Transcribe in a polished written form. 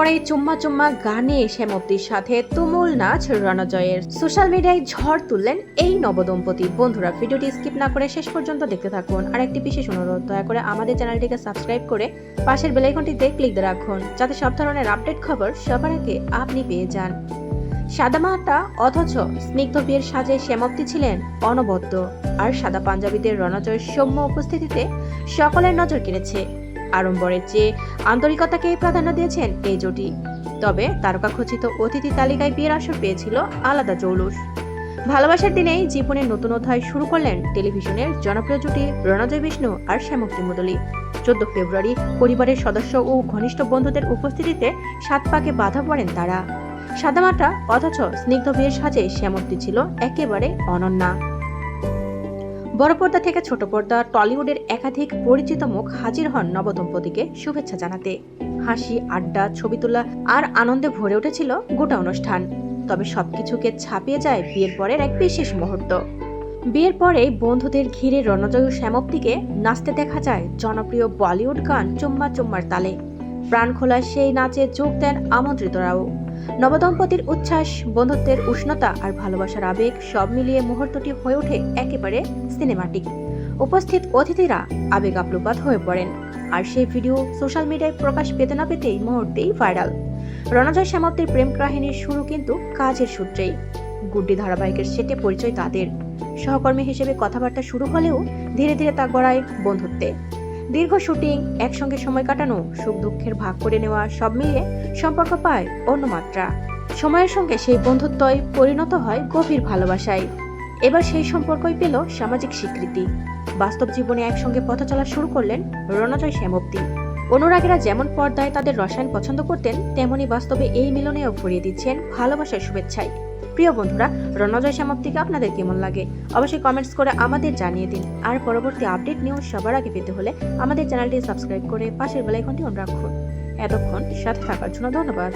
পরে চুম্মা চুম্মা গানে শ্যামপ্তির সাথে তুমুল নাচ রণজয়ের। সোশ্যাল মিডিয়ায় ঝড় তুললেন এই নবদম্পতি। বন্ধুরা, ভিডিওটি স্কিপ না করে শেষ পর্যন্ত দেখতে থাকুন। আর একটি বিশেষ অনুরোধ, দয়া করে আমাদের চ্যানেলটিকে সাবস্ক্রাইব করে পাশের বেল আইকনটিতে ক্লিক দিয়ে রাখুন, যাতে সব ধরনের আপডেট খবর সবার আগে আপনি পেয়ে যান। সাদামাটা অথচ স্নিগ্ধ বিয়ের সাজে শ্যামপ্তি ছিলেন অনবদ্য, আর সাদা পাঞ্জাবিদের রণজয়ের সৌম্য উপস্থিতিতে সকলের নজর কেড়েছে। আড়ম্বরের চেয়ে আন্তরিকতাকেই প্রাধান্য দিয়েছেন এই জুটি। তবে তারকাখচিত অতিথি তালিকায় বিয়ের আসর পেয়েছিল আলাদা জৌলুস। ভালোবাসার দিনেই জীবনের নতুন অধ্যায় শুরু করলেন টেলিভিশনের জনপ্রিয় জুটি রণজয় বিষ্ণু আর শ্যামপ্তি মুদুলি। 14 ফেব্রুয়ারি পরিবারের সদস্য ও ঘনিষ্ঠ বন্ধুদের উপস্থিতিতে 7 পাকে বাধা পড়েন তারা। সাদামাটা অথচ স্নিগ্ধ বিয়ের সাজে শ্যামপ্তি ছিল একেবারে অনন্যা। বড় পর্দা থেকে ছোট পর্দা টলিউডের একাধিক পরিচিত মুখ হাজির হন নবদম্পতিকে শুভেচ্ছা জানাতে। হাসি, আড্ডা, ছবি তোলা আর আনন্দে ভরে উঠেছিল গোটা অনুষ্ঠান। তবে সবকিছুকে ছাপিয়ে যায় বিয়ের পরের এক বিশেষ মুহূর্ত। বিয়ের পরে বন্ধুদের ঘিরে রণজয় ও শ্যামপ্তিকে নাচতে দেখা যায় জনপ্রিয় বলিউড গান চুম্মা চুম্মার তালে। প্রাণ খোলা সেই নাচে যোগ দেন আমন্ত্রিতরাও। নবদম্পতির উচ্ছ্বাস, বন্ধুত্বের উষ্ণতা আর ভালোবাসার আবেগ সব মিলিয়ে মুহূর্তটি হয়ে ওঠে একেবারে সিনেমাটিক। উপস্থিত অতিথিরা আবেগ আপ্লুত হয়ে পড়েন, আর সেই ভিডিও সোশ্যাল মিডিয়ায় প্রকাশ পেতে না পেতেই মুহূর্তেই ভাইরাল। রণজয় শ্যামপ্তির প্রেম কাহিনীর শুরু কিন্তু কাজের সূত্রেই। গুড্ডি ধারাবাহিকের সেটে পরিচয় তাদের। সহকর্মী হিসেবে কথাবার্তা শুরু হলেও ধীরে ধীরে তা গড়ায় বন্ধুত্বে। দীর্ঘ শুটিং, একসঙ্গে সময় কাটানো, সুখ দুঃখের ভাগ করে নেওয়া সব মিলিয়ে সম্পর্ক পায় অন্য মাত্রা। সময়ের সঙ্গে সেই বন্ধুত্বই পরিণত হয় গভীর ভালোবাসায়। এবার সেই সম্পর্কই পেল সামাজিক স্বীকৃতি। বাস্তব জীবনে একসঙ্গে পথ চলা শুরু করলেন রণজয় শ্যামপ্তি। অনুরাগীরা যেমন পর্দায় তাদের রসায়ন পছন্দ করতেন, তেমনি বাস্তবে এই মিলনেও ভরিয়ে দিচ্ছেন ভালোবাসার শুভেচ্ছায়। প্রিয় বন্ধুরা, রণজয় শ্যামপ্তিকে আপনাদের কেমন লাগে অবশ্যই কমেন্টস করে আমাদের জানিয়ে দিন। আর পরবর্তী আপডেট নিউজ সবার আগে পেতে হলে আমাদের চ্যানেলটি সাবস্ক্রাইব করে পাশের বেল আইকনটি অন রাখুন। এতক্ষণ সাথে থাকার জন্য ধন্যবাদ।